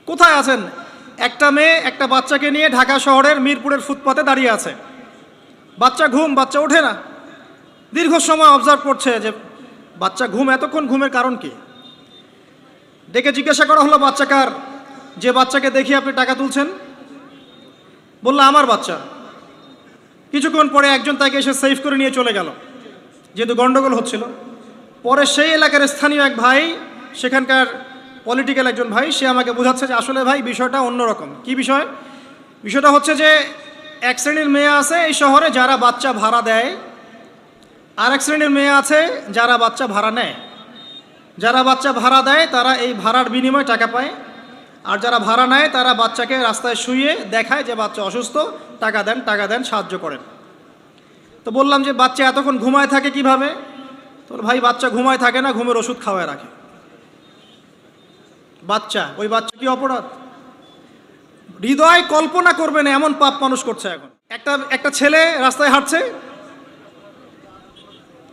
কোথায় আছেন? একটা মেয়ে একটা বাচ্চাকে নিয়ে ঢাকা শহরের মিরপুরের ফুটপাতে দাঁড়িয়ে আছে। বাচ্চা ঘুম, বাচ্চা ওঠে না। দীর্ঘ সময় অবজার্ভ করছে যে বাচ্চা ঘুম, এতক্ষণ ঘুমের কারণ কি? ডেকে জিজ্ঞাসা করা হলো বাচ্চা কার? যে বাচ্চাকে দেখি আপনি টাকা তুলছেন। বললো আমার বাচ্চা। কিছুক্ষণ পরে একজন তাকে এসে সেভ করে নিয়ে চলে গেল, যেহেতু গন্ডগোল হচ্ছিল। পরে সেই এলাকার স্থানীয় এক ভাই, সেখানকার পলিটিক্যাল একজন ভাই, সে আমাকে বোঝাচ্ছে যে আসলে ভাই বিষয়টা অন্যরকম। কি বিষয়? বিষয়টা হচ্ছে যে এক শ্রেণীর মেয়ে আছে এই শহরে যারা বাচ্চা ভাড়া দেয়, আর এক শ্রেণীর মেয়ে আছে যারা বাচ্চা ভাড়া নেয়। যারা বাচ্চা ভাড়া দেয় তারা এই ভাড়ার বিনিময়ে টাকা পায়, আর যারা ভাড়া নেয় তারা বাচ্চাকে রাস্তায় শুইয়ে দেখায় যে বাচ্চা অসুস্থ, টাকা দেন টাকা দেন, সাহায্য করেন। তো বললাম যে বাচ্চা এতক্ষণ ঘুমায় থাকে কিভাবে? তোর ভাই বাচ্চা ঘুমায় থাকে না, ঘুমের ওষুধ খাওয়ায় রাখে। বাচ্চা, ওই বাচ্চা কি অপরাধ? হৃদয় কল্পনা করবে না এমন পাপ মানুষ করছে এখন। একটা ছেলে রাস্তায় হাঁটছে,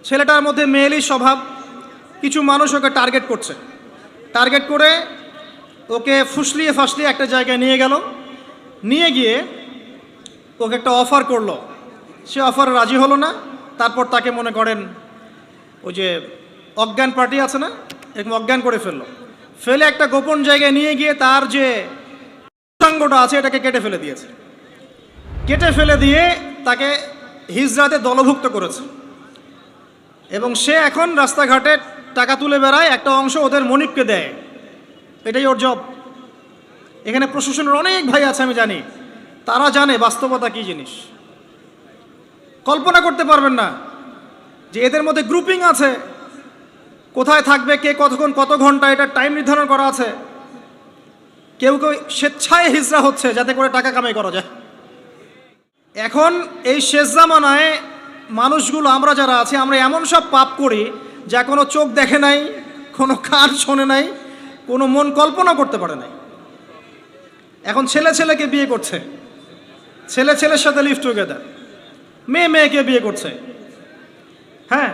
ছেলেটার মধ্যে মেয়েলি স্বভাব। কিছু মানুষ ওকে টার্গেট করছে, টার্গেট করে ওকে ফুসলিয়ে ফাসলিয়ে একটা জায়গায় নিয়ে গেল। নিয়ে গিয়ে ওকে একটা অফার করলো, সে অফারে রাজি হলো না। তারপর তাকে মনে করেন ওই যে অজ্ঞান পার্টি আছে না, এরকম অজ্ঞান করে ফেলে একটা গোপন জায়গায় নিয়ে গিয়ে তার যে অঙ্গটা আছে এটাকে কেটে ফেলে দিয়েছে। কেটে ফেলে দিয়ে তাকে হিজড়াতে দলভুক্ত করেছে, এবং সে এখন রাস্তাঘাটে টাকা তুলে বেড়ায়, একটা অংশ ওদের মনিবকে দেয়। এটাই ওর জব। এখানে প্রশাসনের অনেক ভাই আছে আমি জানি, তারা জানে বাস্তবতা কী জিনিস। কল্পনা করতে পারবেন না যে এদের মধ্যে গ্রুপিং আছে, কোথায় থাকবে, কে কতক্ষণ কত ঘন্টা, এটা টাইম নির্ধারণ করা আছে। কেউ কেউ স্বেচ্ছায় হিজড়া হচ্ছে যাতে করে টাকা কামাই করা যায়। এখন এই শেষ জামানায় মানুষগুলো, আমরা যারা আছি, আমরা এমন সব পাপ করি যা কোনো চোখ দেখে নাই, কোনো কান শোনে নাই, কোনো মন কল্পনা করতে পারে নাই। এখন ছেলে ছেলেকে বিয়ে করছে, ছেলে ছেলের সাথে লিভ টুগেদার, মেয়ে মেয়েকে বিয়ে করছে। হ্যাঁ,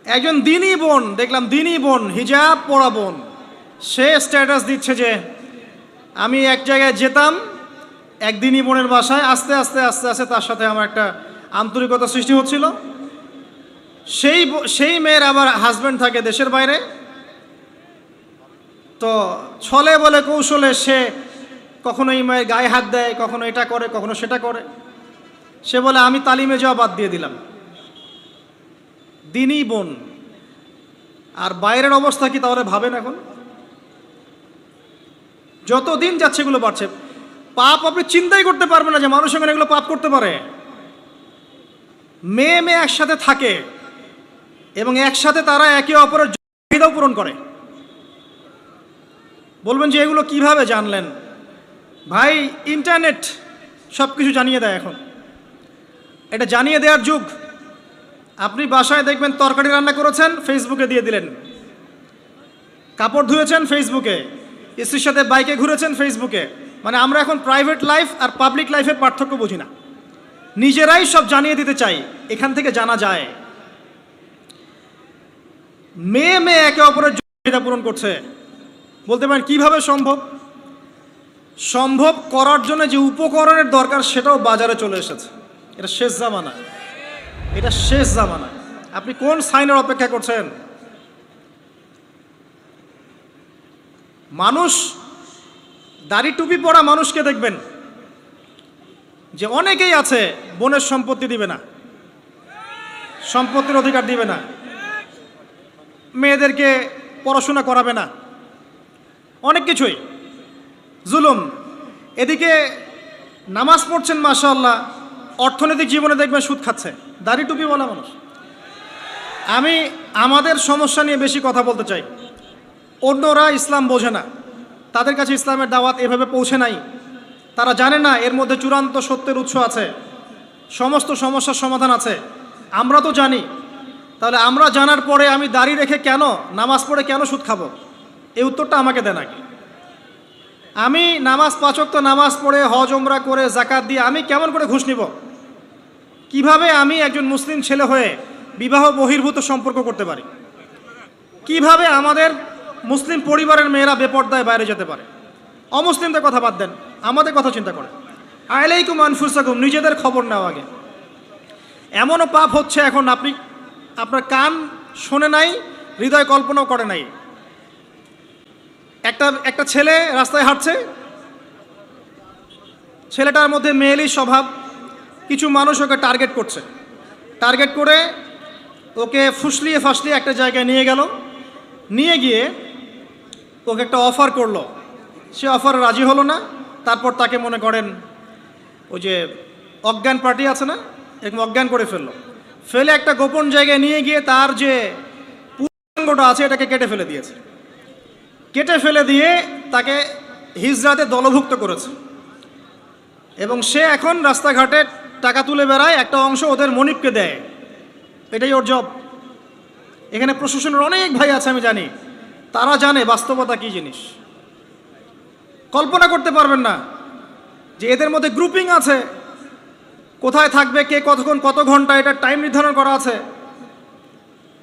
একজন দিনী বোন দেখলাম, দিনী বোন, হিজাব পরা বোন, সে স্ট্যাটাস দিচ্ছে যে আমি এক জায়গায় যেতাম এক দিনী বোনের বাসায়, আস্তে আস্তে আস্তে আস্তে তার সাথে আমার একটা আন্তরিকতা সৃষ্টি হচ্ছিল। সেই মেয়ের আবার হাজব্যান্ড থাকে দেশের বাইরে। তো ছলে বলে কৌশলে সে কখনো এই মেয়ের গায়ে হাত দেয়, কখনো এটা করে, কখনো সেটা করে। সে বলে আমি তালিমে যাওয়া বাদ দিয়ে দিলাম। দিনী বোন, আর বাইরের অবস্থা কি তাহলে ভাবেন। এখন যত দিন যাচ্ছে এগুলো বাড়ছে। পাপ আপনি চিন্তাই করতে পারবেন না যে মানুষ এখানে এগুলো পাপ করতে পারে। মেয়ে মেয়ে একসাথে থাকে এবং একসাথে তারা একে অপরের চাহিদাও পূরণ করে। বলবেন যে এগুলো কিভাবে জানলেন? ভাই, ইন্টারনেট সব কিছু জানিয়ে দেয়। এখন এটা জানিয়ে দেওয়ার যুগ। আপনি বাসায় দেখবেন তরকারি রান্না করেছেন, ফেসবুকে দিয়ে দিলেন। কাপড় ধুয়েছেন, ফেসবুকে। স্ত্রীর সাথে বাইকে ঘুরেছেন, ফেসবুকে। মানে আমরা এখন প্রাইভেট লাইফ আর পাবলিক লাইফের পার্থক্য বুঝি না, নিজেরাই সব জানিয়ে দিতে চাই। এখান থেকে জানা যায় মেয়ে মেয়ে একে অপরের চাহিদা পূরণ করছে। বলতে পারেন কিভাবে সম্ভব? সম্ভব করার জন্য যে উপকরণের দরকার সেটাও বাজারে চলে এসেছে। এটা শেষ জামানা, এটা শেষ জামানা। আপনি কোন সাইনের অপেক্ষা করছেন? মানুষ, দাড়ি টুপি পরা মানুষকে দেখবেন যে অনেকেই আছে বোনের সম্পত্তি দিবে না, সম্পত্তির অধিকার দিবে না, মেয়েদেরকে পড়াশোনা করাবে না, অনেক কিছুই জুলুম। এদিকে নামাজ পড়ছেন মাশাআল্লাহ, অর্থনৈতিক জীবনে দেখবেন সুদ খাচ্ছে, দাড়ি টুপি বলা মানুষ। আমি আমাদের সমস্যা নিয়ে বেশি কথা বলতে চাই। অন্যরা ইসলাম বোঝে না, তাদের কাছে ইসলামের দাওয়াত এভাবে পৌঁছে নাই। তারা জানে না এর মধ্যে চূড়ান্ত সত্যের উৎস আছে, সমস্ত সমস্যার সমাধান আছে। আমরা তো জানি। তাহলে আমরা জানার পরে আমি দাড়ি রেখে কেন, নামাজ পড়ে কেন সুদ খাবো? এই উত্তরটা আমাকে দেন আগে। আমি নামাজ, 5 ওয়াক্ত নামাজ পড়ে, হজ ওমরা করে, যাকাত দিয়ে আমি কেমন করে ঘুষ নিব? কিভাবে আমি একজন মুসলিম ছেলে হয়ে বিবাহ বহির্ভূত সম্পর্ক করতে পারি? কিভাবে আমাদের মুসলিম পরিবারের মেয়েরা বেপর্দায় বাইরে যেতে পারে? অমুসলিমদের কথা বাদ দেন, আমাদের কথা চিন্তা করেন। আলাইকুম আনফুসাকুম, নিজেদের খবর নেওয়া আগে। এমনও পাপ হচ্ছে এখন আপনি আপনার কান শোনে নাই, হৃদয় কল্পনাও করে নাই। একটা ছেলে রাস্তায় হাঁটছে, ছেলেটার মধ্যে মেয়েলি স্বভাব, কিছু মানুষ ওকে টার্গেট করছে, টার্গেট করে ওকে ফুসলিয়ে ফাসলিয়ে একটা জায়গায় নিয়ে গেল, নিয়ে গিয়ে ওকে একটা অফার করলো, সে অফারে রাজি হলো না। তারপর তাকে মনে করেন ওই যে অজ্ঞান পার্টি আছে না, এরকম অজ্ঞান করে ফেলে একটা গোপন জায়গায় নিয়ে গিয়ে তার যে পুরোটা আছে এটাকে কেটে ফেলে দিয়েছে। কেটে ফেলে দিয়ে তাকে হিজড়াতে দলভুক্ত করেছে এবং সে এখন রাস্তাঘাটে টাকা তুলে বেড়ায়, একটা অংশ ওদের মনিবকে দেয়, এটাই ওর জব। এখানে প্রশাসনের অনেক ভাই আছে আমি জানি, তারা জানে বাস্তবতা কী জিনিস। কল্পনা করতে পারবেন না যে এদের মধ্যে গ্রুপিং আছে, কোথায় থাকবে, কে কতক্ষণ কত ঘন্টা, এটা টাইম নির্ধারণ করা আছে।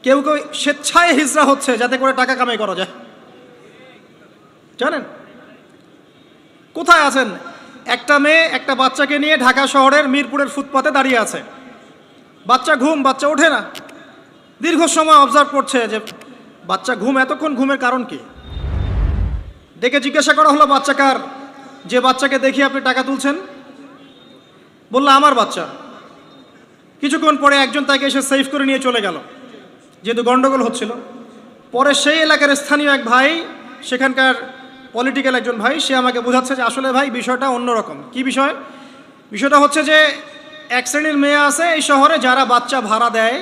কেউ কেউ স্বেচ্ছায় হিজড়া হচ্ছে যাতে করে টাকা কামাই করা যায়। জানেন কোথায় আছেন? একটা মেয়ে একটা বাচ্চাকে নিয়ে ঢাকা শহরের মিরপুরের ফুটপাতে দাঁড়িয়ে আছে। বাচ্চা বাচ্চা ওঠে না। দীর্ঘ সময় অবজার্ভ করছে যে বাচ্চা এতক্ষণ ঘুমের কারণ কি। ডেকে জিজ্ঞাসা করা হলো বাচ্চা কার, যে বাচ্চাকে দেখি আপনি টাকা তুলছেন। বললো আমার বাচ্চা। কিছুক্ষণ পরে একজন তাকে এসে সেভ করে নিয়ে চলে গেল, যেহেতু গন্ডগোল হচ্ছিল। পরে সেই এলাকার স্থানীয় এক ভাই, সেখানকার পলিটিক্যাল একজন ভাই, সে আমাকে বোঝাচ্ছে যে আসলে ভাই বিষয়টা অন্যরকম। কি বিষয়? বিষয়টা হচ্ছে যে এক শ্রেণীর মেয়ে আছে এই শহরে যারা বাচ্চা ভাড়া দেয়,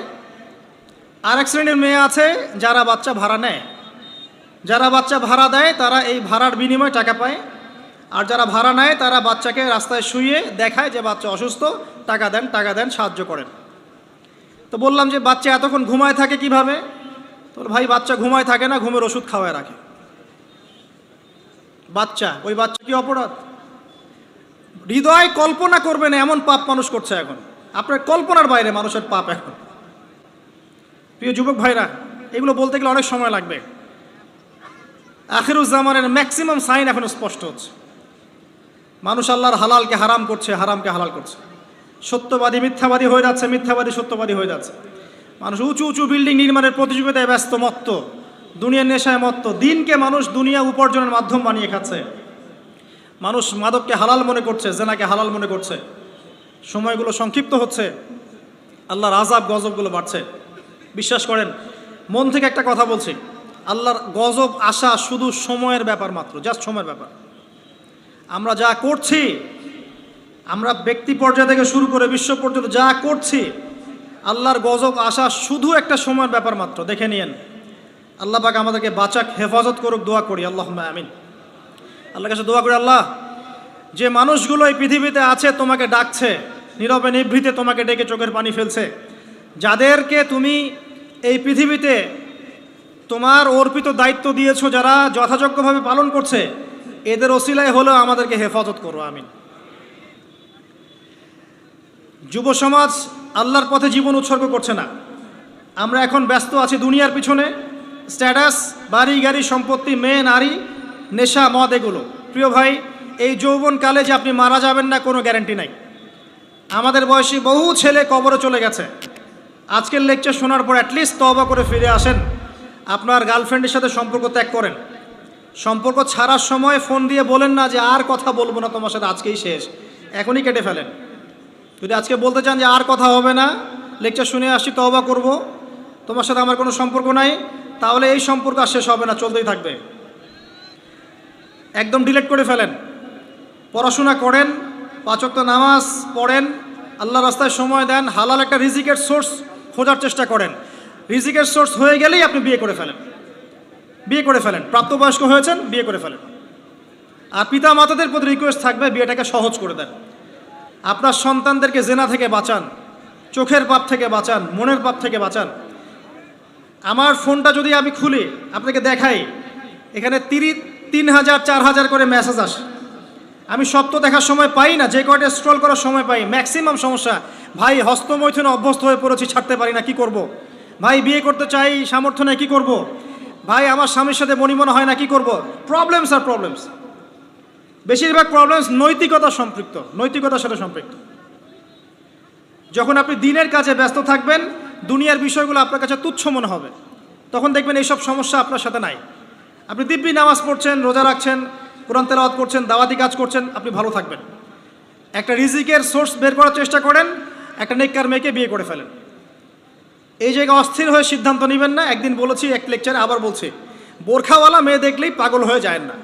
আর এক শ্রেণীর মেয়ে আছে যারা বাচ্চা ভাড়া নেয়। যারা বাচ্চা ভাড়া দেয় তারা এই ভাড়ার বিনিময়ে টাকা পায়, আর যারা ভাড়া নেয় তারা বাচ্চাকে রাস্তায় শুইয়ে দেখায় যে বাচ্চা অসুস্থ, টাকা দেন, সাহায্য করেন। তো বললাম যে বাচ্চা এতক্ষণ ঘুমায় থাকে কিভাবে? তোর ভাই বাচ্চা ঘুমায় থাকে না, ঘুমের ওষুধ খাওয়ায় রাখে। ওই বাচ্চা কি অপরাধ? হৃদয় কল্পনা করবে না এমন পাপ মানুষ করছে এখন। আপনার কল্পনার বাইরে মানুষের পাপ এখন। প্রিয় যুবক ভাইরা, এগুলো বলতে গেলে অনেক সময় লাগবে। আখিরুজ্জামানের ম্যাক্সিমাম সাইন এখন স্পষ্ট হচ্ছে। মানুষ আল্লাহর হালালকে হারাম করছে, হারামকে হালাল করছে। সত্যবাদী মিথ্যাবাদী হয়ে যাচ্ছে, মিথ্যাবাদী সত্যবাদী হয়ে যাচ্ছে। মানুষ উঁচু উঁচু বিল্ডিং নির্মাণের প্রতিযোগিতায় ব্যস্ত, মত্ত, দুনিয়ার নেশায় মত্ত। দিনকে মানুষ দুনিয়া উপার্জনের মাধ্যম বানিয়ে খাচ্ছে। মানুষ মাদককে হালাল মনে করছে, জেনাকে হালাল মনে করছে। সময়গুলো সংক্ষিপ্ত হচ্ছে, আল্লাহর আযাব গজবগুলো বাড়ছে। বিশ্বাস করেন, মন থেকে একটা কথা বলছি, আল্লাহর গজব আসা শুধু সময়ের ব্যাপার মাত্র, জাস্ট সময়ের ব্যাপার। আমরা যা করছি, আমরা ব্যক্তি পর্যায় থেকে শুরু করে বিশ্ব পর্যন্ত যা করছি, আল্লাহর গজব আসা শুধু একটা সময়ের ব্যাপার মাত্র। দেখে নিয়েন। আল্লাহ পাক আমাদেরকে বাঁচাক, হেফাজত করুক, দোয়া করি। আল্লাহুম্মা আমিন। আল্লাহর কাছে দোয়া করি, আল্লাহ, যে মানুষগুলো এই পৃথিবীতে আছে তোমাকে ডাকছে, নীরবে নিভৃতে তোমাকে ডেকে চোখের পানি ফেলছে, যাদেরকে তুমি এই পৃথিবীতে তোমার অর্পিত দায়িত্ব দিয়েছো, যারা যথাযোগ্যভাবে পালন করছে, এদের ওসিলায় হলেও আমাদেরকে হেফাজত করো। আমিন। যুব সমাজ আল্লাহর পথে জীবন উৎসর্গ করছে না। আমরা এখন ব্যস্ত আছি দুনিয়ার পিছনে, স্ট্যাটাস, বাড়ি গাড়ি, সম্পত্তি, মেয়ে, নারী, নেশা, মদ, এগুলো। প্রিয় ভাই, এই যৌবনকালে যে আপনি মারা যাবেন না কোনো গ্যারান্টি নাই। আমাদের বয়সী বহু ছেলে কবরে চলে গেছে। আজকের লেকচার শোনার পর অ্যাটলিস্ট তওবা করে ফিরে আসেন, আপনার গার্লফ্রেন্ডের সাথে সম্পর্ক ত্যাগ করেন। সম্পর্ক ছাড়ার সময় ফোন দিয়ে বলেন না যে আর কথা বলবো না তোমার সাথে, আজকেই শেষ, এখনই কেটে ফেলেন। যদি আজকে বলতে চান যে আর কথা হবে না, লেকচার শুনে আসছি, তওবা করব, তোমার সাথে আমার কোনো সম্পর্ক নাই, তাহলে এই সম্পর্ক আর শেষ হবে না, চলতেই থাকবে। একদম ডিলিট করে ফেলেন। পড়াশোনা করেন, 5 ওয়াক্ত নামাজ পড়েন, আল্লাহর রাস্তায় সময় দেন, হালাল একটা রিজিকের সোর্স খোঁজার চেষ্টা করেন। রিজিকের সোর্স হয়ে গেলেই আপনি বিয়ে করে ফেলেন। প্রাপ্তবয়স্ক হয়েছেন, বিয়ে করে ফেলেন। আর পিতা মাতাদের প্রতি রিকোয়েস্ট থাকবে, বিয়েটাকে সহজ করে দেন। আপনার সন্তানদেরকে জেনা থেকে বাঁচান, চোখের পাপ থেকে বাঁচান, মনের পাপ থেকে বাঁচান। আমার ফোনটা যদি আমি খুলি আপনাকে দেখাই, এখানে 3,000 4,000 করে মেসেজ আসে। আমি সব তো দেখার সময় পাই না, যে কয়টা স্ক্রল করার সময় পাই। ম্যাক্সিমাম সমস্যা, ভাই হস্তমৈথুনে অভ্যস্ত হয়ে পড়েছি, ছাড়তে পারি না, কি করব। ভাই বিয়ে করতে চাই, সামর্থ্য নেই, কি করব। ভাই আমার স্বামীর সাথে বনিবনা হয় না, কি করব। প্রবলেমস আর প্রবলেমস। বেশিরভাগ প্রবলেম নৈতিকতার সাথে সম্পৃক্ত। যখন আপনি দিনের কাজে ব্যস্ত থাকবেন, দুনিয়ার বিষয়গুলো আপনার কাছে তুচ্ছ মনে হবে, তখন দেখবেন এইসব সমস্যা আপনার সাথে নাই। আপনি দিব্যি নামাজ পড়ছেন, রোজা রাখছেন, কোরআন তেলাওয়াত করছেন, দাওয়াতি কাজ করছেন, আপনি ভালো থাকবেন। একটা রিজিকের সোর্স বের করার চেষ্টা করেন, একটা নেককার মেয়েকে বিয়ে করে ফেলেন। এই জায়গায় অস্থির হয়ে সিদ্ধান্ত নেবেন না। একদিন বলেছি এক লেকচারে, আবার বলছি, বোরখাওয়ালা মেয়ে দেখলেই পাগল হয়ে যায় না।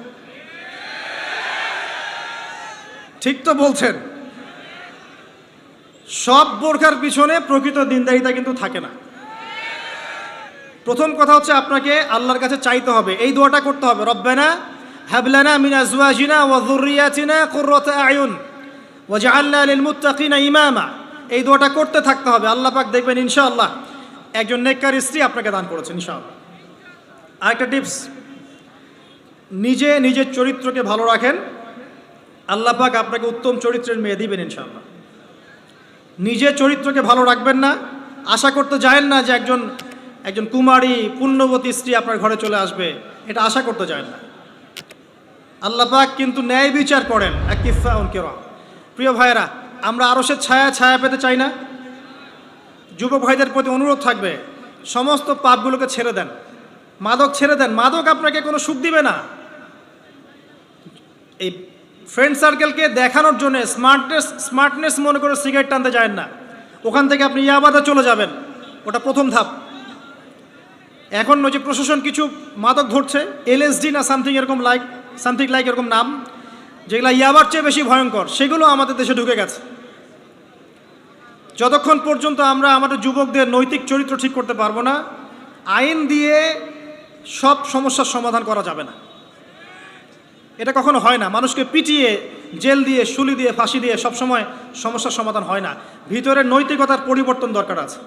ঠিক তো বলছেন? সব বোরখার পিছনে প্রকৃত দিনদারিতা কিন্তু থাকে না। প্রথম কথা হচ্ছে আপনাকে আল্লাহর কাছে চাইতে হবে, এই দোয়াটা করতে হবে, রব্বানা হাবলানা মিন আজওয়াজিনা ওয়া যুররিয়াতিনা কুররাতা আয়ুন ওয়াজআলনা লিল মুত্তাকিনা ইমামা। এই দোয়াটা করতে থাকতে হবে। আল্লাহ পাক দেখবেন ইনশাআল্লাহ একজন নেককার স্ত্রী আপনাকে দান করেছেন ইনশাআল্লাহ। আরেকটা টিপস, নিজের চরিত্রকে ভালো রাখেন, আল্লাহ পাক আপনাকে উত্তম চরিত্রের মেয়ে দিবেন ইনশাআল্লাহ। নিজের চরিত্রকে ভালো রাখবেন না, আশা করতে যায়েন না যে একজন কুমারী পুণ্যবতী স্ত্রী আপনার ঘরে চলে আসবে, এটা আশা করতে যায়েন না। আল্লাহ পাক কিন্তু ন্যায় বিচার করেন। আকিফাউন কিরাম। প্রিয় ভাইয়েরা, আমরা আরশের ছায়া পেতে চাই না? যুবক ভাইদের প্রতি অনুরোধ থাকবে, সমস্ত পাপগুলোকে ছেড়ে দেন, মাদক ছেড়ে দেন। মাদক আপনাকে কোনো সুখ দিবে না। এই ফ্রেন্ড সার্কেলকে দেখানোর জন্য স্মার্টনেস মনে করে সিগারেট টানতে যায় না, ওখান থেকে আপনি ইয়াবাদে চলে যাবেন। ওটা প্রথম ধাপ। এখন ওই যে প্রশাসন কিছু মাদক ধরছে, LSD না সামথিং লাইক এরকম নাম, যেগুলো ইয়াবার চেয়ে বেশি ভয়ঙ্কর, সেগুলো আমাদের দেশে ঢুকে গেছে। যতক্ষণ পর্যন্ত আমরা আমাদের যুবকদের নৈতিক চরিত্র ঠিক করতে পারবো না, আইন দিয়ে সব সমস্যার সমাধান করা যাবে না। এটা কখনো হয় না। মানুষকে পিটিয়ে, জেল দিয়ে, শুলি দিয়ে, ফাঁসি দিয়ে সবসময় সমস্যার সমাধান হয় না। ভিতরের নৈতিকতার পরিবর্তন দরকার আছে।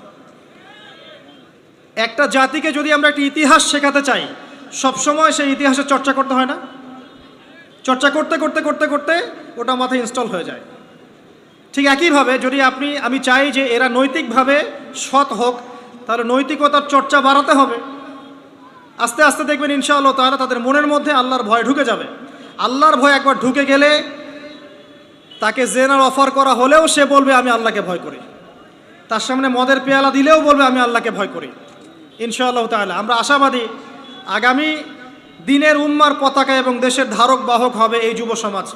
একটা জাতিকে যদি আমরা একটা ইতিহাস শেখাতে চাই, সবসময় সেই ইতিহাসের চর্চা করতে হয় না? চর্চা করতে করতে করতে করতে ওটা মাথায় ইনস্টল হয়ে যায়। ঠিক একইভাবে যদি আমি চাই যে এরা নৈতিকভাবে সৎ হোক, তাহলে নৈতিকতার চর্চা বাড়াতে হবে। আস্তে আস্তে দেখবেন ইনশাআল্লাহ তাআলা তাদের মনের মধ্যে আল্লাহর ভয় ঢুকে যাবে। আল্লাহর ভয় একবার ঢুকে গেলে তাকে জেনার অফার করা হলেও সে বলবে আমি আল্লাহকে ভয় করি। তার সামনে মদের পেয়ালা দিলেও বলবে আমি আল্লাহকে ভয় করি। ইনশাআল্লাহ তাআলা আমরা আশাবাদী, আগামী দিনের উম্মার পতাকা এবং দেশের ধারক বাহক হবে এই যুব সমাজ।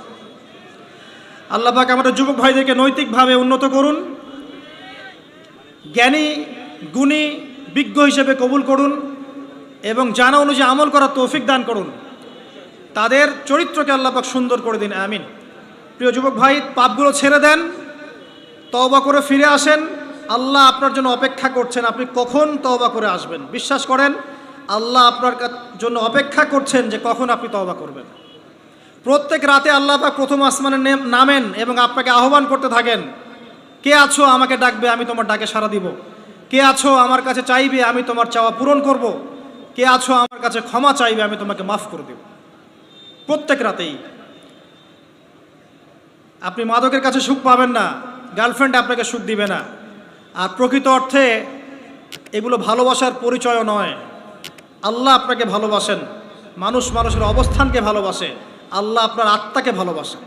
আল্লাহ পাক আমাদের যুবক ভাইদেরকে নৈতিকভাবে উন্নত করুন, জ্ঞানী গুণী বিজ্ঞ হিসেবে কবুল করুন এবং জানা অনুযায়ী আমল করার তৌফিক দান করুন। তাদের চরিত্রকে আল্লাহ পাক সুন্দর করে দিন, আমিন। প্রিয় যুবক ভাই, পাপগুলো ছেড়ে দেন, তওবা করে ফিরে আসেন। আল্লাহ আপনার জন্য অপেক্ষা করছেন, আপনি কখন তওবা করে আসবেন। বিশ্বাস করেন, আল্লাহ আপনার জন্য অপেক্ষা করছেন যে কখন আপনি তওবা করবেন। প্রত্যেক রাতে আল্লাহ পাক প্রথম আসমানে নামেন এবং আপনাকে আহ্বান করতে থাকেন, কে আছো আমাকে ডাকবে, আমি তোমার ডাকে সাড়া দিব। কে আছো আমার কাছে চাইবে, আমি তোমার চাওয়া পূরণ করব। কে আছো আমার কাছে ক্ষমা চাইবে, আমি তোমাকে মাফ করে দেব। প্রত্যেক রাতেই। আপনি মাদকের কাছে সুখ পাবেন না, গার্লফ্রেন্ড আপনাকে সুখ দিবে না। আর প্রকৃত অর্থে এগুলো ভালোবাসার পরিচয় নয়। আল্লাহ আপনাকে ভালোবাসেন, মানুষের অবস্থানকে ভালোবাসে, আল্লাহ আপনার আত্মাকে ভালোবাসে।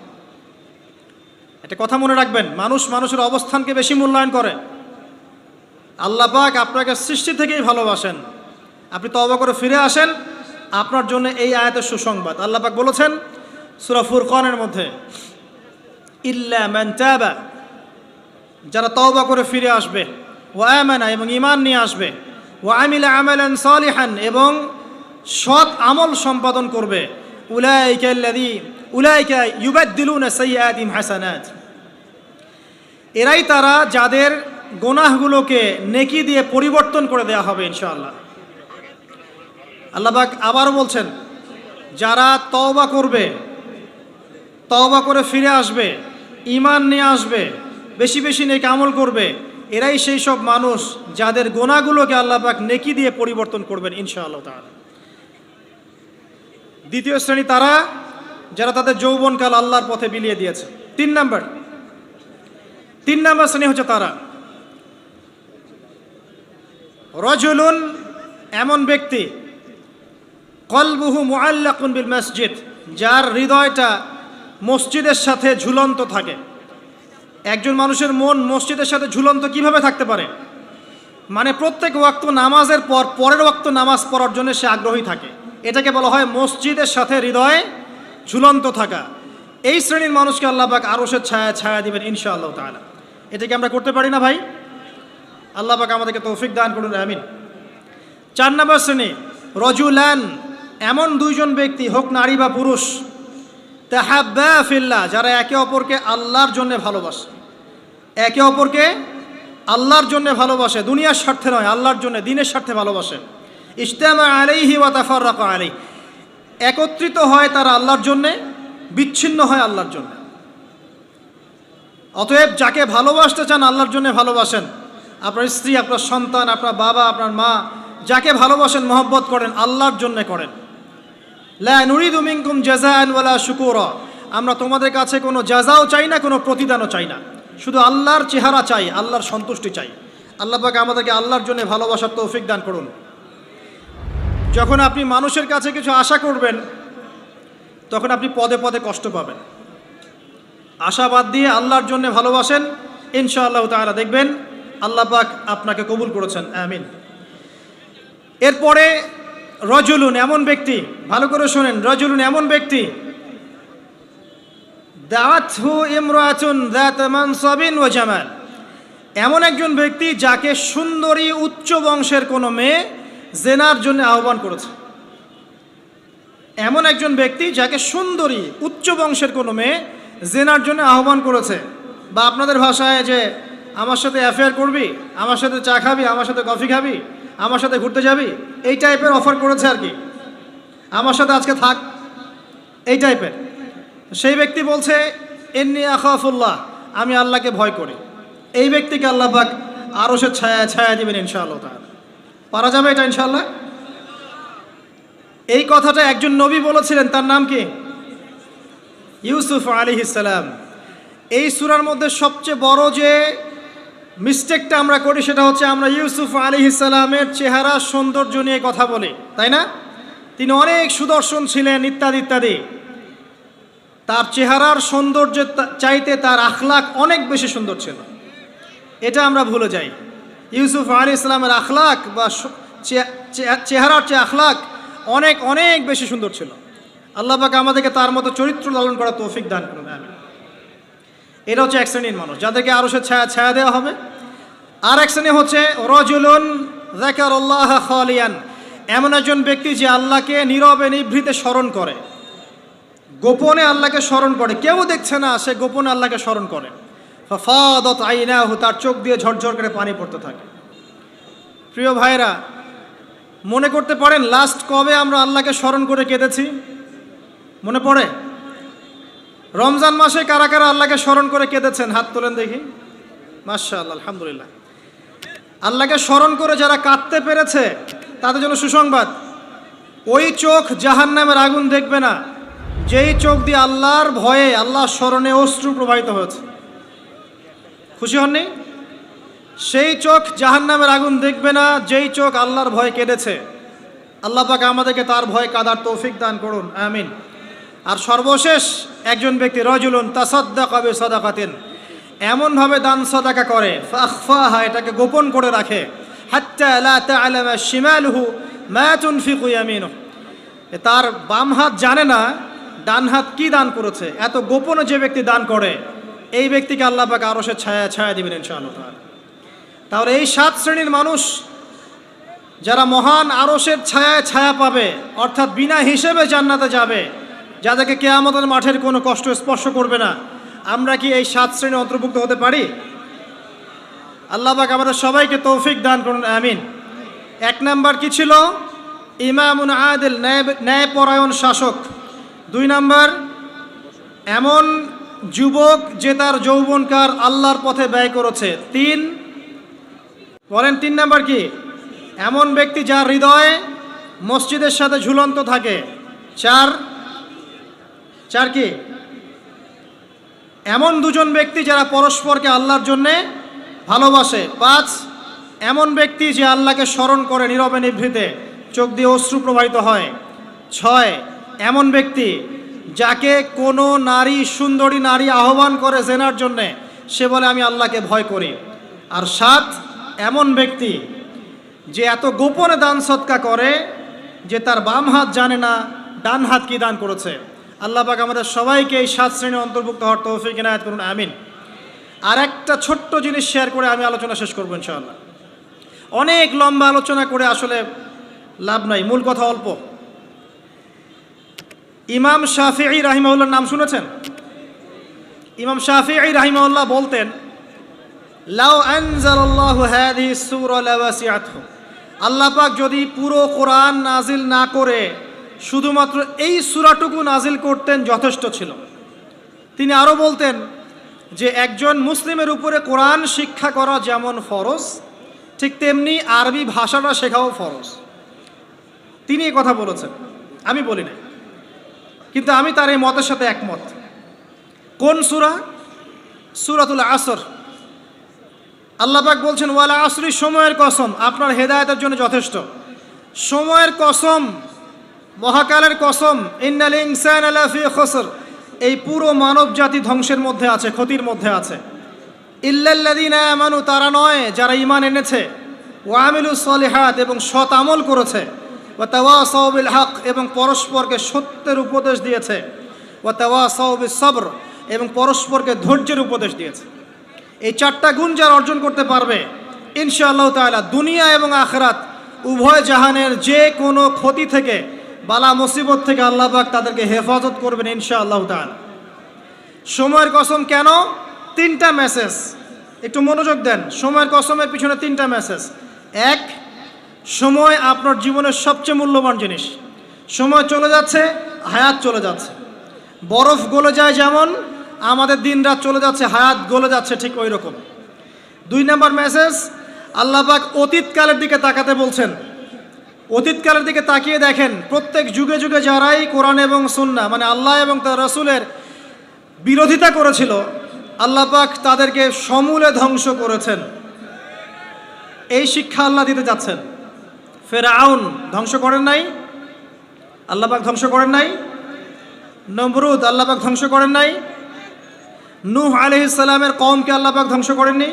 একটা কথা মনে রাখবেন, মানুষের অবস্থানকে বেশি মূল্যায়ন করে। আল্লাহ পাক আপনাকে সৃষ্টি থেকেই ভালোবাসেন। আপনি তওবা করে ফিরে আসেন, আপনার জন্য এই আয়াতের সুসংবাদ। আল্লাহ পাক বলেছেন সূরা ফুরকানের মধ্যে, ইল্লা মান তাবা, যারা তওবা করে ফিরে আসবে, ওয়া আমানা, এবং ঈমান নিয়ে আসবে, ওয়া আমিলা আমালান সালিহান, এবং সৎ আমল সম্পাদন করবে, উলাইকা ইউবাদদিলুনা সাইয়্যাতিহিম হাসানাত, এরাই তারা যাদের গুনাহগুলোকে নেকি দিয়ে পরিবর্তন করে দেওয়া হবে ইনশাআল্লাহ। আল্লাহ পাক আবারও বলছেন, যারা তওবা করবে, তওবা করে ফিরে আসবে, ঈমান নিয়ে আসবে, বেশি বেশি নেক আমল করবে, এরাই সেই সব মানুষ যাদের গুনাহগুলোকে আল্লাহ পাক নেকি দিয়ে পরিবর্তন করবেন ইনশাআল্লাহ তাআলা। দ্বিতীয় শ্রেণী তারা যারা তাদের যৌবনকাল আল্লাহর পথে বিলিয়ে দিয়েছে। তিন নাম্বার শ্রেণী হচ্ছে তারা, রজুলুন, এমন ব্যক্তি, কলবুহু মুআল্লাকুন বিল মসজিদ, যার হৃদয়টা মসজিদের সাথে ঝুলন্ত থাকে। একজন মানুষের মন মসজিদের সাথে ঝুলন্ত কিভাবে থাকতে পারে? মানে প্রত্যেক ওয়াক্ত নামাজের পর পরের ওয়াক্ত নামাজ পড়ার জন্য সে আগ্রহী থাকে। এটাকে বলা হয় মসজিদের সাথে হৃদয়ে ঝুলন্ত থাকা। এই শ্রেণীর মানুষকে আল্লাহ পাক আরশের ছায়া ছায়া দিবেন ইনশাআল্লাহ তাআলা। এটাকে আমরা করতে পারি না ভাই? আল্লাহ পাক আমাদেরকে তৌফিক দান করুন, আমিন। 4 নম্বর শ্রেণী, রজুলান, এমন দুইজন ব্যক্তি, হোক নারী বা পুরুষ, তাহাব্বা ফিল্লাহ, যারা একে অপরকে আল্লাহর জন্য ভালোবাসে। একে অপরকে আল্লাহর জন্য ভালোবাসে, দুনিয়ার স্বার্থে নয়, আল্লাহর জন্য, দ্বীনের স্বার্থে ভালোবাসে। ইজতামা আলাইহি ওয়া তাফাররাকা আলাইহি, একত্রিত হয় তারা আল্লাহর জন্য, বিচ্ছিন্ন হয় আল্লাহর জন্য। অতএব যাকে ভালোবাসতে চান আল্লাহর জন্য ভালোবাসেন। আপনার স্ত্রী, আপনার সন্তান, আপনার বাবা, আপনার মা, যাকে ভালোবাসেন, মহব্বত করেন, আল্লাহর জন্য করেন। লা নুরিদু মিনকুম জাযাআন ওয়ালা শুকুরা, আমরা তোমাদের কাছে কোনো জাযাও চাই না, কোনো প্রতিদানও চাই না, শুধু আল্লাহর চেহারা চাই, আল্লাহর সন্তুষ্টি চাই। আল্লাহ পাক আমাদেরকে আল্লাহর জন্য ভালোবাসার তৌফিক দান করুন। যখন আপনি মানুষের কাছে কিছু আশা করবেন, তখন আপনি পদে পদে কষ্ট পাবেন। আশাবাদ দিয়ে আল্লাহর জন্য ভালোবাসেন, ইনশাআল্লাহ তাআলা দেখবেন আল্লাহ পাক আপনাকে কবুল করেছেন, আমিন। এরপরে রজুলুন, এমন ব্যক্তি, ভালো করে শোনেন, রজুলুন এমন ব্যক্তি, দাআতহু ইমরাতুন যাত মানসাবিন ওয়া জামাল, এমন একজন ব্যক্তি যাকে সুন্দরী উচ্চ বংশের কোনো মেয়ে জেনার জন্য আহ্বান করেছে। এমন একজন ব্যক্তি যাকে সুন্দরী উচ্চ বংশের কোনো মেয়ে জেনার জন্য আহ্বান করেছে, বা আপনাদের ভাষায় যে আমার সাথে অ্যাফেয়ার করবি, আমার সাথে চা খাবি, আমার সাথে কফি খাবি, আমার সাথে ঘুরতে যাবি, এই টাইপের অফার করেছে আর কি, আমার সাথে আজকে থাক, এই টাইপের। সেই ব্যক্তি বলছে ইন্নী আখাফুল্লাহ, আমি আল্লাহকে ভয় করি। এই ব্যক্তিকে আল্লাহ পাক আরশের ছায়া ছায়া দিবেন ইনশাআল্লাহ তাআলা। পারা যাবে এটা ইনশাআল্লাহ? এই কথাটা একজন নবী বলেছিলেন, তার নাম কি? ইউসুফ আলাইহিস সালাম। এই সূরার মধ্যে সবচেয়ে বড় যে মিস্টেকটা আমরা করি সেটা হচ্ছে আমরা ইউসুফ আলাইহিস সালামের চেহারা সৌন্দর্য নিয়ে কথা বলি, তাই না? তিনি অনেক সুদর্শন ছিলেন ইত্যাদি ইত্যাদি। তার চেহারার সৌন্দর্যের চাইতে তার আখলাক অনেক বেশি সুন্দর ছিল, এটা আমরা ভুলে যাই। ইউসুফ আলাইহিস সালামের আখলাক বা চেহারার চেয়ে আখলাক অনেক অনেক বেশি সুন্দর ছিল। আল্লাহ পাক আমাদেরকে তার মতো চরিত্র লালন করার তৌফিক দান করুন, আমিন। এটা হচ্ছে এক শ্রেণীর মানুষ যাদেরকে আরশের ছায়া ছায়া দেওয়া হবে। আর এক শ্রেণী হচ্ছে রাজুলুন যাকারাল্লাহ খালিয়ান, এমন একজন ব্যক্তি যে আল্লাহকে নীরবে নিভৃতে স্মরণ করে, গোপনে আল্লাহকে স্মরণ করে, কেউ দেখছে না, সে গোপনে আল্লাহকে স্মরণ করে। ফাফাদাত আইনাহু, তার চোখ দিয়ে ঝরঝর করে পানি পড়তে থাকে। প্রিয় ভাইরা, মনে করতে পারেন লাস্ট কবে আমরা আল্লাহকে স্মরণ করে কেঁদেছি? মনে পড়ে? রমজান মাসে কারা কারা আল্লাহকে স্মরণ করে কেঁদেছেন? হাত তোলেন দেখি। মাশাআল্লাহ, আলহামদুলিল্লাহ। আল্লাহকে স্মরণ করে যারা কাঁদতে পেরেছে তাদের জন্য সুসংবাদ, ওই চোখ জাহান্নামের আগুন দেখবে না যেই চোখ দিয়ে আল্লাহর ভয়ে, আল্লাহর স্মরণে অশ্রু প্রবাহিত হয়েছে। খুশি হননি? সেই চোখ জাহান্নামের আগুন দেখবে না যেই চোখ আল্লাহর ভয়ে কেঁদেছে। আল্লাহ পাক আমাদেরকে তার ভয়ে কাঁদার তৌফিক দান করুন, আমিন। আর সর্বশেষ একজন ব্যক্তি, রাজুলুন তাসাদ্দাকা বিসাদাকাতিন, এমনভাবে দান সাদাকা করে, ফাখফাহা, এটাকে গোপন করে রাখে, হাত্তা লা তা'লামা শিমালুহু মা তুনফিকু ইয়ামিনুহু, তার বাম হাত জানে না ডান হাত কি দান করেছে। এত গোপনে যে ব্যক্তি দান করে, এই ব্যক্তিকে আল্লাহ পাক আরশের ছায়া ছায়া দিবেন ইনশাআল্লাহ তাআলা। তাহলে এই 7 শ্রেণীর মানুষ যারা মহান আরশের ছায়ায় ছায়া পাবে, অর্থাৎ বিনা হিসেবে জান্নাতে যাবে, যাদেরকে কিয়ামতের মাঠের কোনো কষ্ট স্পর্শ করবে না, আমরা কি এই 7 শ্রেণীর অন্তর্ভুক্ত হতে পারি? আল্লাহ পাক আমাদের সবাইকে তৌফিক দান করুন, আমিন। 1 নাম্বার কি ছিল? ইমামুন আদিল, ন্যায়পরায়ণ শাসক। 2 নাম্বার, এমন যুবক যে তার যৌবনকাল আল্লাহর পথে ব্যয় করেছে। 3 বলেন, 3 নাম্বার কি? এমন ব্যক্তি যার হৃদয় মসজিদের সাথে ঝুলন্ত থাকে। 4 কি? এমন দুজন ব্যক্তি যারা পরস্পরকে আল্লাহর জন্যে ভালোবাসে। 5 এমন ব্যক্তি যে আল্লাহকে স্মরণ করে নীরবে নিভৃতে, চোখ দিয়ে অশ্রু প্রবাহিত হয়। 6 এমন ব্যক্তি যাকে কোনো নারী, সুন্দরী নারী আহ্বান করে জেনার জন্যে, সে বলে আমি আল্লাহকে ভয় করি। আর 7 এমন ব্যক্তি যে এত গোপনে দান সৎকা করে যে তার বাম হাত জানে না ডান হাত কি দান করেছে। আল্লাহ পাক আমাদের সবাইকে এই 7 শ্রেণীর অন্তর্ভুক্ত হওয়ার তৌফিক ইনায়াত করুন, আমিন। আর একটা ছোট্ট জিনিস শেয়ার করে আমি আলোচনা শেষ করবো ইনশাআল্লাহ। অনেক লম্বা আলোচনা করে আসলে লাভ নাই, মূল কথা অল্প। ইমাম শাফিঈ রাহিমাহুল্লাহর নাম শুনেছেন? ইমাম শাফিঈ রাহিমাহুল্লাহ বলতেন, লাউ আনজালাল্লাহু হাযিহি সূরা লাওয়াসিআতহু, আল্লাহ পাক যদি পুরো কোরআন নাজিল না করে শুধুমাত্র এই সূরাটুকু নাজিল করতেন যথেষ্ট ছিল। তিনি আরও বলতেন যে একজন মুসলিমের উপরে কোরআন শিক্ষা করা যেমন ফরজ, ঠিক তেমনি আরবি ভাষাটা শেখাও ফরজ। তিনি এই কথা বলেছেন, আমি বলি না, কিন্তু আমি তার এই মতের সাথে একমত। কোন সূরা? সূরাতুল আসর। আল্লাহ পাক বলছেন ওয়ালা আসরি, সময়ের কসম, আপনার হেদায়েতের জন্য যথেষ্ট। সময়ের কসম, মহাকালের কসম, ইন্নাল ইনসানা লাফি খুসর, এই পুরো মানব জাতি ধ্বংসের মধ্যে আছে, ক্ষতির মধ্যে আছে। ইল্লাল্লাযীনা আমানু, তারা নয় যারা ঈমান এনেছে, ওয়া আমিলুস সলিহাত, এবং সৎ আমল করেছে, ওয়া তাওয়াসাউ বিল হক, এবং পরস্পরকে সত্যের উপদেশ দিয়েছে, ওয়া তাওয়াসাউ বিস সবর, এবং পরস্পরকে ধৈর্যের উপদেশ দিয়েছে। এই 4টা গুণ যারা অর্জন করতে পারবে, ইনশাআল্লাহ তাআলা দুনিয়া এবং আখিরাত উভয় জাহানের যে কোনো ক্ষতি থেকে, বালা মুসিবত থেকে আল্লাহ পাক তাদেরকে হেফাজত করবেন ইনশাআল্লাহ তাআলা। সময়ের কসম কেন? 3টা মেসেজ, একটু মনোযোগ দেন। সময়ের কসমের পিছনে 3টা মেসেজ। 1, সময় আপনার জীবনের সবচেয়ে মূল্যবান জিনিস। সময় চলে যাচ্ছে, হায়াত চলে যাচ্ছে। বরফ গলে যায় যেমন, আমাদের দিন রাত চলে যাচ্ছে, হায়াত গলে যাচ্ছে, ঠিক ওই রকম। 2 নম্বর মেসেজ, আল্লাহ পাক অতীতকালের দিকে তাকাতে বলছেন। অতীতকালের দিকে তাকিয়ে দেখেন, প্রত্যেক যুগে যুগে যারাই কোরআন এবং সুন্নাহ মানে আল্লাহ এবং তার রাসূলের বিরোধিতা করেছিল, আল্লাহ পাক তাদেরকে সমূলে ধ্বংস করেছেন। এই শিক্ষা আল্লাহ দিতে যাচ্ছেন। ফেরাউন ধ্বংস করেন নাই? আল্লাহ পাক ধ্বংস করেন নাই? নমরুদ আল্লাহ পাক ধ্বংস করেন নাই? নূহ আলাইহিস সালামের কওমকে আল্লাহ পাক ধ্বংস করেননি?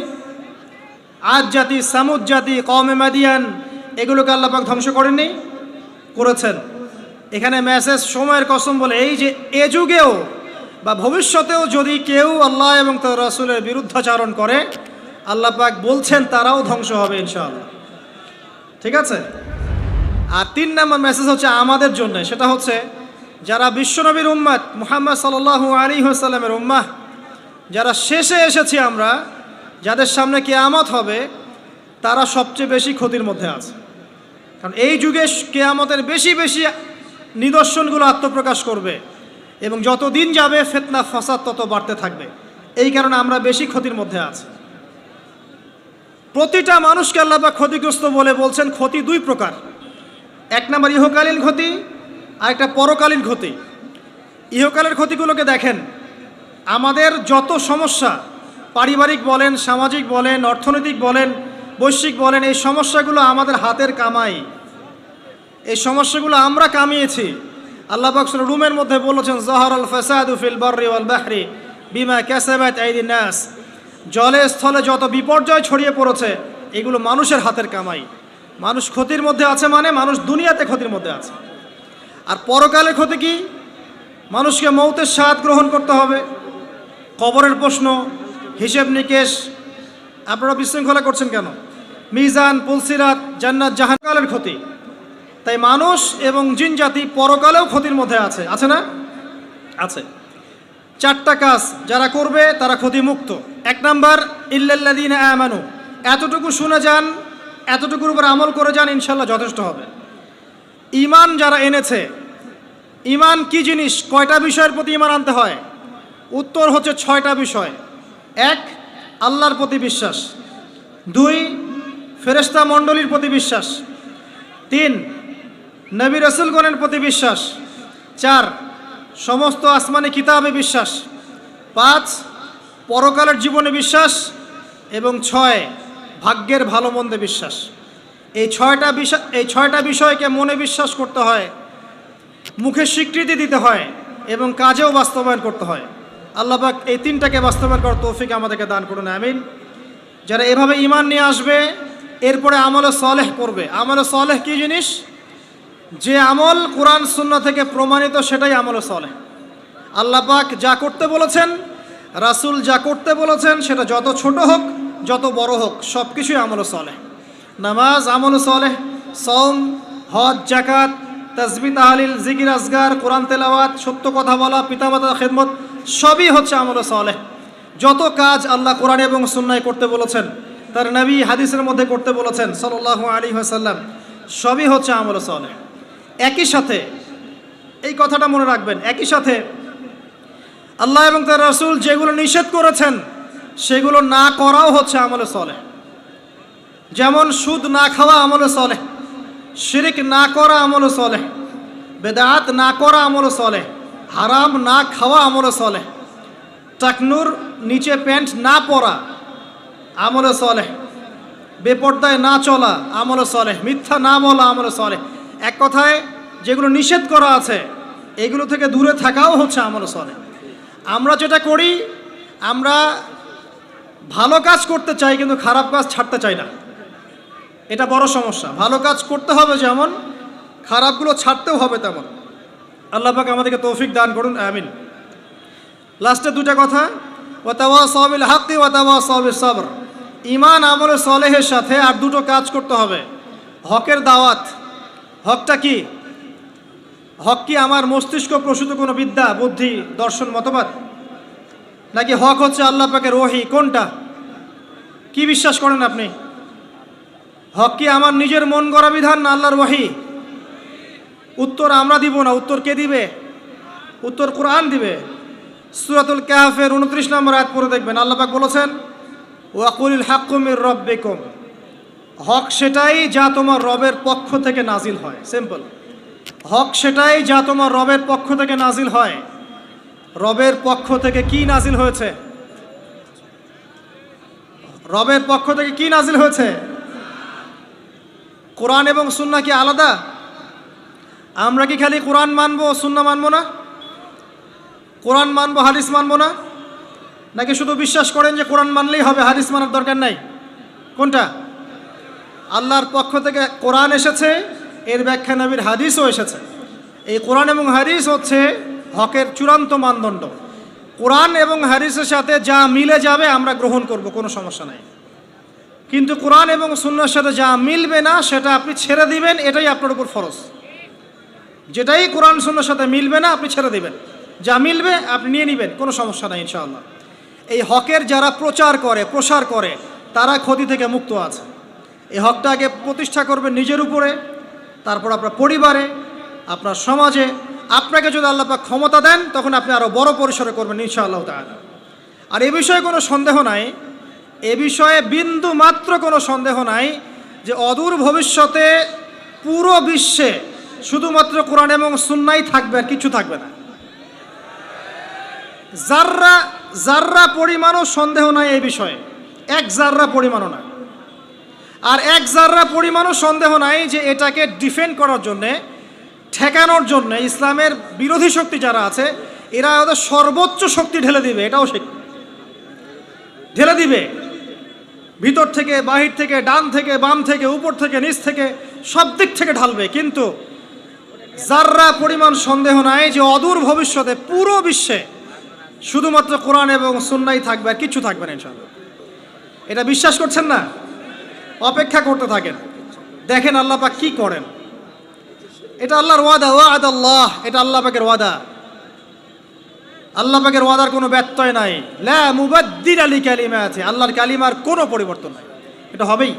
আদ জাতি, সামুদ জাতি, কওমে মাদিয়ান, এগুলোকে আল্লাহ পাক ধ্বংস করেননি? করেছেন। এখানে মেসেজ সময়ের কসম বলে, এই যে এ যুগেও বা ভবিষ্যতেও যদি কেউ আল্লাহ এবং তার রাসূলের বিরুদ্ধাচরণ করে, আল্লাহ পাক বলছেন তারাও ধ্বংস হবে ইনশাআল্লাহ। ঠিক আছে? আর 3 নম্বর মেসেজ হচ্ছে আমাদের জন্য, সেটা হচ্ছে যারা বিশ্বনবীর উম্মত মুহাম্মদ সাল্লাল্লাহু আলাইহি ওয়াসাল্লামের উম্মাহ, যারা শেষে এসেছি আমরা, যাদের সামনে কিয়ামত হবে, তারা সবচেয়ে বেশি ক্ষতির মধ্যে আছে। কারণ এই যুগে কিয়ামতের বেশি বেশি নিদর্শনগুলো আত্মপ্রকাশ করবে, এবং যত দিন যাবে ফিতনা ফাসাদ তত বাড়তে থাকবে। এই কারণে আমরা বেশি ক্ষতির মধ্যে আছি। প্রতিটা মানুষকে আল্লাহ পাক ক্ষতিগ্রস্ত বলে বলছেন। ক্ষতি 2 প্রকার। 1 নম্বর ইহকালীন ক্ষতি, আর একটা পরকালীন ক্ষতি। ইহকালের ক্ষতিগুলোকে দেখেন, আমাদের যত সমস্যা, পারিবারিক বলেন, সামাজিক বলেন, অর্থনৈতিক বলেন, বৈশ্বিক বলেন, এই সমস্যাগুলো আমাদের হাতের কামাই। এই সমস্যাগুলো আমরা কামিয়েছি। আল্লাহ পাক সূরা রুমের মধ্যে বলেছেন, যাহারাল ফাসাদু ফিল বাররি ওয়াল বাহরি বিমা কাসাবাত আইদিন নাস, জলে স্থলে যত বিপর্যয় ছড়িয়ে পড়েছে, এগুলো মানুষের হাতের কামাই। মানুষ ক্ষতির মধ্যে আছে, মানে মানুষ দুনিয়াতে ক্ষতির মধ্যে আছে। আর পরকালের ক্ষতি কি? মানুষকে মৌতের স্বাদ গ্রহণ করতে হবে, কবরের প্রশ্ন, হিসেব নিকেশ। আপনারা বিশৃঙ্খলা করছেন কেন? মিজান, পুলসিরাত, জান্নাত জাহান্নামের ক্ষতি। তাই মানুষ এবং জিন জাতি পরকালেও ক্ষতির মধ্যে আছে, আছে না? আছে। 4টা কাজ যারা করবে তারা ক্ষতিমুক্ত। 1 নাম্বার ইল্লাল্লাযীনা আমানু, এতটুকু শুনে যান, এতটুকুর উপর আমল করে যান, ইনশাআল্লাহ যথেষ্ট হবে। ঈমান যারা এনেছে, ঈমান কি জিনিস? কয়টা বিষয়ের প্রতি ঈমান আনতে হয়? উত্তর হচ্ছে 6টা বিষয়। 1, আল্লাহর প্রতি বিশ্বাস। 2, ফেরেশতা মণ্ডলীর প্রতি বিশ্বাস। 3, নবী রাসূলগণের প্রতি বিশ্বাস। 4, সমস্ত আসমানি কিতাবে বিশ্বাস। 5, পরকালের জীবনে বিশ্বাস। এবং 6, ভাগ্যের ভালো মন্দে বিশ্বাস। এই 6টা বিষয়কে মনে বিশ্বাস করতে হয়, মুখে স্বীকৃতি দিতে হয়, এবং কাজেও বাস্তবায়ন করতে হয়। আল্লাহ পাক এই তিনটাকে বাস্তবায়ন করার তৌফিক আমাদেরকে দান করুন, আমিন। যারা এভাবে ঈমান নিয়ে আসবে, এরপরে আমলে সালেহ করবে। আমলে সালেহ কী জিনিস? যে আমল কোরআন সুন্নাহ থেকে প্রমাণিত সেটাই আমলে সালেহ। আল্লাহ পাক যা করতে বলেছেন, রাসূল যা করতে বলেছেন, সেটা যত ছোট হোক যত বড় হোক সব কিছুই আমলে সালেহ। নামাজ আমলে সালেহ, সওম, হজ, যাকাত, তাসবিহ, তাহলিল, জিকির, আজগার, কোরআন তেলাওয়াত, সত্য কথা বলা, পিতামাতার খেদমত, সবই হচ্ছে আমলে সালেহ। যত কাজ আল্লাহ কোরআন এবং সুন্নায় করতে বলেছেন, তার নবী হাদিসের মধ্যে করতে বলেছেন সাল্লাল্লাহু আলাইহি ওয়াসাল্লাম, সবই হচ্ছে আমলে সালেহ। একই সাথে এই কথাটা মনে রাখবেন, একই সাথে আল্লাহ এবং তার রাসূল যেগুলো নিষেধ করেছেন সেগুলো না করাও হচ্ছে আমলে সালেহ। যেমন সুদ না খাওয়া আমলে সালেহ, শিরক না করা আমলে সালেহ, বেদাত না করা আমলে সালেহ, হারাম না খাওয়া আমলে সালেহ, টাকনুর নিচে প্যান্ট না পরা আমলে সালেহ, বেপর্দায় না চলা আমলে সালেহ, মিথ্যা না বলা আমলে সালেহ। এক কথায় যেগুলো নিষেধ করা আছে এগুলো থেকে দূরে থাকাও হচ্ছে আমলে সালেহ। আমরা যেটা করি, আমরা ভালো কাজ করতে চাই কিন্তু খারাপ কাজ ছাড়তে চাই না, এটা বড় সমস্যা। ভালো কাজ করতে হবে যেমন, খারাপগুলো ছাড়তেও হবে তেমন। আল্লাহ পাক আমাদেরকে তৌফিক দান করুন, আমিন। লাস্টে দুটা কথা, ওয়াতাওয়াসাউ বিল হাক্কি ওয়াতাওয়াসাউ বিস সাবর। ঈমান আমলে সালেহের সাথে আর দুটো কাজ করতে হবে। হকের দাওয়াত। হকটা কি? হক কি আমার মস্তিষ্ক প্রসূত কোনো বিদ্যা, বুদ্ধি, দর্শন, মতবাদ? নাকি হক হচ্ছে আল্লাহ পাকের ওহী? কোনটা? কি বিশ্বাস করেন আপনি? হক কি আমার নিজের মন গড়া বিধান না আল্লাহর ওহী? উত্তর আমরা দিব না, উত্তর কে দিবে? উত্তর কোরআন দিবে। সূরাতুল কাহফের 29 নম্বর আয়াত পড়ে দেখবেন, আল্লাহ পাক বলেছেন, ওয়াকুলিল হাক্কু মির রাব্বিকুম। হক সেটাই যা তোমার রবের পক্ষ থেকে নাজিল হয়। সিম্পল। হক সেটাই যা তোমার রবের পক্ষ থেকে নাজিল হয়। রবের পক্ষ থেকে কি নাজিল হয়েছে? রবের পক্ষ থেকে কি নাজিল হয়েছে? কোরআন এবং সুন্নাহ কি আলাদা? আমরা কি খালি কোরআন মানবো, সুন্নাহ মানবো না? কোরআন মানবো, হাদিস মানবো না? নাকি শুধু বিশ্বাস করেন যে কোরআন মানলেই হবে, হাদিস মানার দরকার নাই? কোনটা? আল্লাহর পক্ষ থেকে কোরআন এসেছে, এর ব্যাখ্যা নবীর হাদিসও এসেছে। এই কোরআন এবং হাদিস হচ্ছে হকের চূড়ান্ত মানদণ্ড। কোরআন এবং হাদিসের সাথে যা মিলে যাবে আমরা গ্রহণ করব, কোনো সমস্যা নাই। কিন্তু কোরআন এবং সুন্নাহর সাথে যা মিলবে না সেটা আপনি ছেড়ে দিবেন, এটাই আপনার উপর ফরজ। যেটাই কোরআন সুন্নাহর সাথে মিলবে না আপনি ছেড়ে দিবেন, যা মিলবে আপনি নিয়ে নেবেন, কোনো সমস্যা নাই ইনশাআল্লাহ। এই হকের যারা প্রচার করে, প্রসার করে, তারা ক্ষতি থেকে মুক্ত আছে। এই হকটা আগে প্রতিষ্ঠা করবেন নিজের উপরে, তারপর আপনার পরিবারে, আপনার সমাজে। আপনাকে যদি আল্লাহ পাক ক্ষমতা দেন তখন আপনি আরও বড় পরিসরে করবেন ইনশাআল্লাহ তাআলা। আর এ বিষয়ে কোনো সন্দেহ নাই, এ বিষয়ে বিন্দু মাত্র কোনো সন্দেহ নাই যে অদূর ভবিষ্যতে পুরো বিশ্বে শুধুমাত্র কোরআন এবং সুন্নাহই থাকবে, আর কিছু থাকবে না। জাররা জাররা পরিমাণও সন্দেহ নাই এই বিষয়ে, এক জাররা পরিমাণও না। আর এক জাররা পরিমাণও সন্দেহ নাই যে এটাকে ডিফেন্ড করার জন্যে, ঠেকানোর জন্য ইসলামের বিরোধী শক্তি যারা আছে এরা ওদের সর্বোচ্চ শক্তি ঢেলে দিবে, এটাও সে ঢেলে দিবে। ভিতর থেকে, বাহির থেকে, ডান থেকে, বাম থেকে, উপর থেকে, নিচ থেকে, সব দিক থেকে ঢালবে। কিন্তু জাররা পরিমাণ সন্দেহ নাই যে অদূর ভবিষ্যতে পুরো বিশ্বে শুধুমাত্র কোরআন এবং সুন্নাহই থাকবে, আর কিছু থাকবে না ইনশাআল্লাহ। এটা বিশ্বাস করছেন না? অপেক্ষা করতে থাকেন, দেখেন আল্লাহ পাক কি করেন। এটা আল্লাহর ওয়াদা, ওয়াদাল্লাহ, এটা আল্লাহ পাকের ওয়াদা। আল্লাহ পাকের ওয়াদার কোনো ব্যত্যয় নাই। লা মুবাদ্দিলা লিকালিমাতি, আল্লাহর কালিমার কোনো পরিবর্তন নাই, এটা হবেই।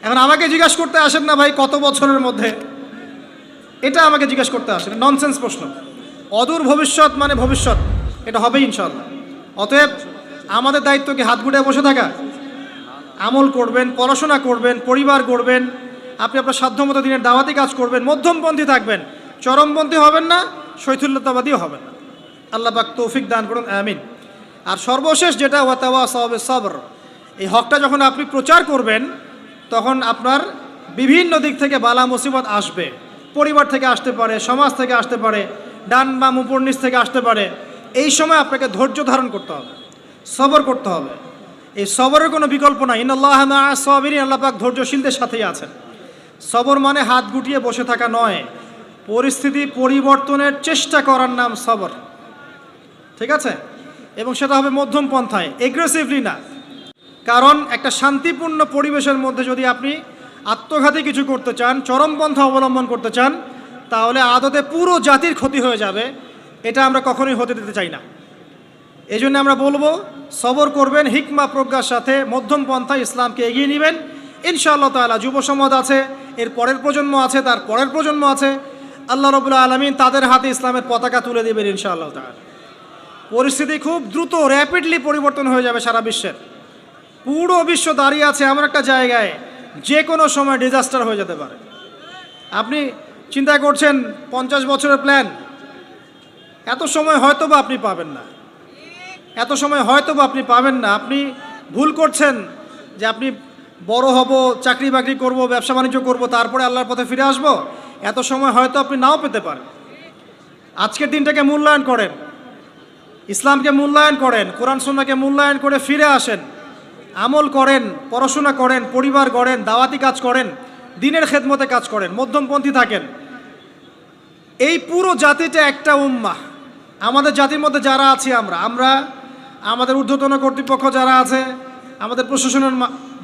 এখন আমাকে জিজ্ঞাসা করতে আসেন না ভাই কত বছরের মধ্যে, এটা আমাকে জিজ্ঞাসা করতে আসেন, ননসেন্স প্রশ্ন। অদূর ভবিষ্যৎ মানে ভবিষ্যৎ, এটা হবেই ইনশাআল্লাহ। অতএব আমাদের দায়িত্ব কি হাত গুটিয়ে বসে থাকা? আমল করবেন, পড়াশোনা করবেন, পরিবার গড়বেন, আপনি আপনার সাধ্যমতো দিনের দাওয়াতি কাজ করবেন, মধ্যমপন্থী থাকবেন, চরমপন্থী হবেন না, শৈথুল্যতাবাদীও হবেন না। আল্লাহ পাক তৌফিক দান করুন, আমিন। আর সর্বশেষ যেটা, ওয়াতাওয়াসাউ বিস সাবর, এই হকটা যখন আপনি প্রচার করবেন তখন আপনার বিভিন্ন দিক থেকে বালা মুসিবত আসবে। পরিবার থেকে আসতে পারে, সমাজ থেকে আসতে পারে, ডান বাম উপর নিচ থেকে আসতে পারে। এই সময় আপনাকে ধৈর্য ধারণ করতে হবে, সবর করতে হবে। এই সবরের কোনো বিকল্প নাই। ইন্নাল্লাহা মা'আস সাবিরিন, আল্লাহ পাক ধৈর্যশীলদের সাথেই আছেন। সবর মানে হাত গুটিয়ে বসে থাকা নয়, পরিস্থিতি পরিবর্তনের চেষ্টা করার নাম সবর, ঠিক আছে? এবং সেটা হবে মধ্যম পন্থায়, এগ্রেসিভলি না। কারণ একটা শান্তিপূর্ণ পরিবেশের মধ্যে যদি আপনি আত্মঘাতী কিছু করতে চান, চরমপন্থা অবলম্বন করতে চান, তাহলে আদতে পুরো জাতির ক্ষতি হয়ে যাবে। এটা আমরা কখনোই হতে দিতে চাই না। এই জন্য আমরা বলবো, সবর করবেন হিকমা প্রজ্ঞার সাথে, মধ্যম পন্থায় ইসলামকে এগিয়ে নেবেন। ইনশাআল্লাহ তাআলা যুব সমাজ আছে, এর পরের প্রজন্ম আছে, তার পরের প্রজন্ম আছে, আল্লাহ রাব্বুল আলামিন তাদের হাতে ইসলামের পতাকা তুলে দেবেন ইনশাআল্লাহ তাআলা। পরিস্থিতি খুব দ্রুত র্যাপিডলি পরিবর্তন হয়ে যাবে সারা বিশ্বের। পুরো বিশ্ব দাঁড়িয়ে আছে এমন একটা জায়গায়, যে কোনো সময় ডিজাস্টার হয়ে যেতে পারে। আপনি চিন্তা করছেন 50 বছরের প্ল্যান, এত সময় হয়তো বা আপনি পাবেন না, এত সময় হয়তো বা আপনি পাবেন না। আপনি ভুল করছেন যে আপনি বড় হব, চাকরি বাকরি করব, ব্যবসা বাণিজ্য করব, তারপরে আল্লাহর পথে ফিরে আসব। এত সময় হয়তো আপনি নাও পেতে পারেন। আজকের দিনটাকে মূল্যায়ন করেন, ইসলামকে মূল্যায়ন করেন, কোরআন সুন্নাহকে মূল্যায়ন করে ফিরে আসেন, আমল করেন, পড়াশোনা করেন, পরিবার গড়েন, দাওয়াতি কাজ করেন, দিনের খেদমতে কাজ করেন, মধ্যমপন্থী থাকেন। এই পুরো জাতিটা একটা উম্মাহ। আমাদের জাতির মধ্যে যারা আছি আমরা আমাদের ঊর্ধ্বতন কর্তৃপক্ষ যারা আছে, আমাদের প্রশাসনের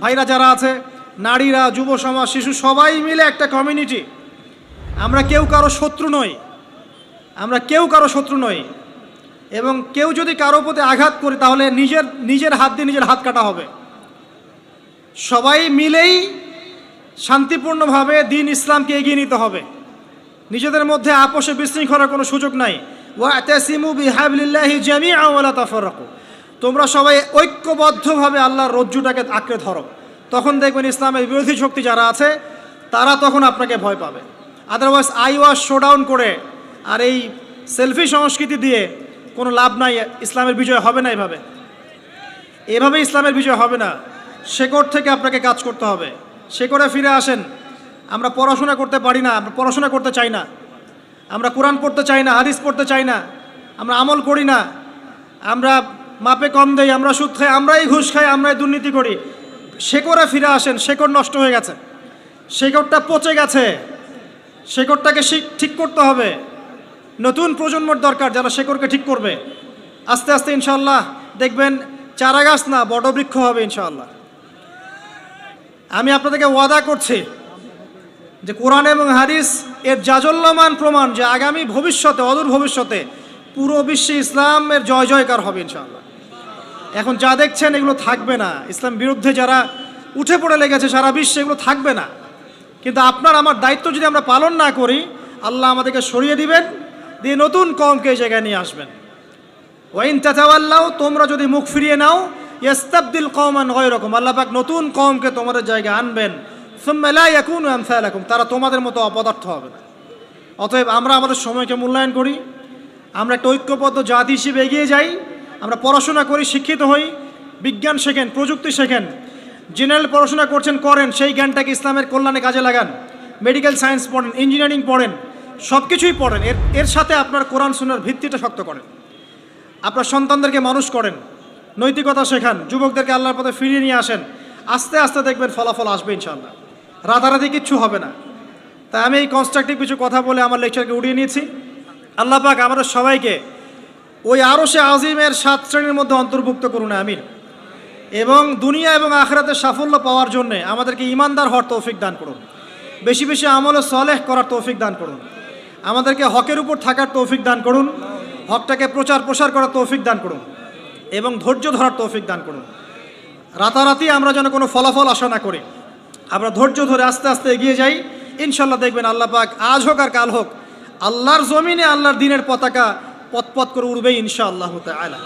ভাইরা যারা আছে, নারীরা, যুব সমাজ, শিশু, সবাই মিলে একটা কমিউনিটি। আমরা কেউ কারো শত্রু নই, আমরা কেউ কারো শত্রু নই। এবং কেউ যদি কারো প্রতি আঘাত করে, তাহলে নিজের হাত দিয়ে নিজের হাত কাটা হবে। সবাই মিলেই শান্তিপূর্ণভাবে দিন ইসলামকে এগিয়ে নিতে হবে। নিজেদের মধ্যে আপোষে বিশৃঙ্খলার কোনো সুযোগ নাই। ওয়াতাসিমু বিহাবলিল্লাহি জামিআ ওয়ালা তাফাররাকু, তোমরা সবাই ঐক্যবদ্ধভাবে আল্লাহর রজ্জুটাকে আঁকড়ে ধরো। তখন দেখবেন ইসলামের বিরোধী শক্তি যারা আছে তারা তখন আপনাকে ভয় পাবে। আদারওয়াইজ আইওয়াশ শোডাউন করে আর এই সেলফি সংস্কৃতি দিয়ে কোনো লাভ নাই। ইসলামের বিজয় হবে না এভাবে ইসলামের বিজয় হবে না। শেকড় থেকে আপনাকে কাজ করতে হবে। শেকড়ে ফিরে আসেন। আমরা পড়াশোনা করতে পারি না, আমরা পড়াশোনা করতে চাই না, আমরা কোরআন পড়তে চাই না, হাদিস পড়তে চাই না, আমরা আমল করি না, আমরা মাপে কম দেই, আমরা সুদ খাই, আমরাই ঘুষ খাই, আমরাই দুর্নীতি করি। শেকড়ে ফিরে আসেন। শেকড় নষ্ট হয়ে গেছে, শেকড়টা পচে গেছে, শেকড়টাকে ঠিক করতে হবে। নতুন প্রজন্মর দরকার যারা শেকড়কে ঠিক করবে। আস্তে আস্তে ইনশাআল্লাহ দেখবেন চারা গাছ না, বটবৃক্ষ হবে ইনশাআল্লাহ। আমি আপনাদেরকে ওয়াদা করছি যে কোরআন এবং হাদিস এর জাজল্যমান প্রমাণ যে আগামী ভবিষ্যতে, অদূর ভবিষ্যতে পুরো বিশ্বে ইসলামের জয় জয়কার হবে ইনশাআল্লাহ। এখন যা দেখছেন এগুলো থাকবে না। ইসলাম বিরুদ্ধে যারা উঠে পড়ে লেগেছে সারা বিশ্বে, এগুলো থাকবে না। কিন্তু আপনার আমার দায়িত্ব যদি আমরা পালন না করি, আল্লাহ আমাদেরকে সরিয়ে দিবেন, দিয়ে নতুন কওমকে এই জায়গায় নিয়ে আসবেন। ওয়াইন তাতাওয়াল্লাও, তোমরা যদি মুখ ফিরিয়ে নাও, ইস্তাবদিল কওমান গায়রাকুম, আল্লাহ পাক নতুন কওমকে তোমাদের জায়গায় আনবেন। সুম্মা লা ইয়াকুনু আমসালাকুম, তারা তোমাদের মতো অপদার্থ হবে না। অতএব আমরা আমাদের সময়কে মূল্যায়ন করি, আমরা একটা ঐক্যবদ্ধ জাতি হিসেবে এগিয়ে যাই। আমরা পড়াশোনা করি, শিক্ষিত হই, বিজ্ঞান শেখেন, প্রযুক্তি শেখেন, জেনারেল পড়াশোনা করছেন করেন, সেই জ্ঞানটাকে ইসলামের কল্যাণে কাজে লাগান। মেডিকেল সায়েন্স পড়েন, ইঞ্জিনিয়ারিং পড়েন, সব কিছুই পড়েন। এর সাথে আপনার কোরআন সুন্নাহর ভিত্তিটা শক্ত করেন। আপনার সন্তানদেরকে মানুষ করেন, নৈতিকতা শেখান, যুবকদেরকে আল্লাহর পথে ফিরিয়ে নিয়ে আসেন। আস্তে আস্তে দেখবেন ফলাফল আসবে ইনশাআল্লাহ। রাতারাতি কিচ্ছু হবে না। তাই আমি এই কনস্ট্রাকটিভ কিছু কথা বলে আমার লেকচারকে উড়িয়ে নিয়েছি। আল্লাহ পাক আমাদের সবাইকে ওই আরশে আজিমের 7 শ্রেণীর মধ্যে অন্তর্ভুক্ত করুন, আমিন। এবং দুনিয়া এবং আখিরাতের সাফল্য পাওয়ার জন্য আমাদেরকে ইমানদার হওয়ার তৌফিক দান করুন, বেশি বেশি আমলে সালেহ করার তৌফিক দান করুন, আমাদেরকে হকের উপর থাকার তৌফিক দান করুন, হকটাকে প্রচার প্রসার করার তৌফিক দান করুন, এবং ধৈর্য ধরার তৌফিক দান করুন। রাতারাতি আমরা যেন কোনো ফলাফল আশা না করি, আমরা ধৈর্য ধরে আস্তে আস্তে এগিয়ে যাই। ইনশাল্লাহ দেখবেন আল্লাহ পাক আজ হোক আর কাল হোক আল্লাহর জমিনে আল্লাহর দ্বীনের পতাকা পথ পথ করে উড়বেই ইনশাআল্লাহ তাআলা।